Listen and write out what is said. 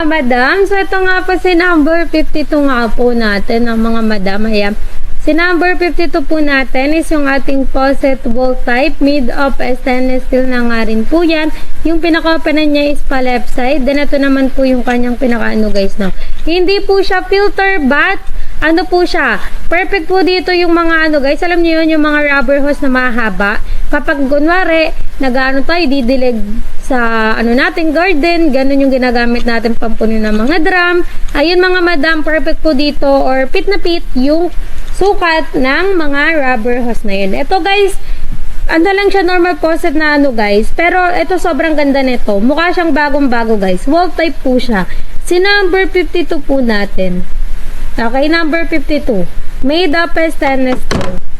Madam, so ito nga po si number 52 nga po natin ng mga madam. Ayan. Si number 52 po natin is yung ating faucet wall type, made of stainless steel na nga rin po yan. Yung pinaka-openan niya is pa left side. Then ito naman po yung kanyang pinaka-ano guys, no. Hindi po siya filter but ano po siya, perfect po dito yung mga ano guys, alam niyo yun, yung mga rubber hose na mahaba. Kapag kunwari, nag-ano tayo, didilig sa ano natin, garden, ganun yung ginagamit natin pampuno ng mga drum. Ayun mga madam, perfect po dito or fit na fit yung sukat ng mga rubber hose na yun. Ito guys, ano lang siya, normal faucet na ano guys, pero ito sobrang ganda nito. Mukha siyang bagong-bago guys. Wall type po siya. Si number 52 po natin. Okay, number 52. Made of stainless steel.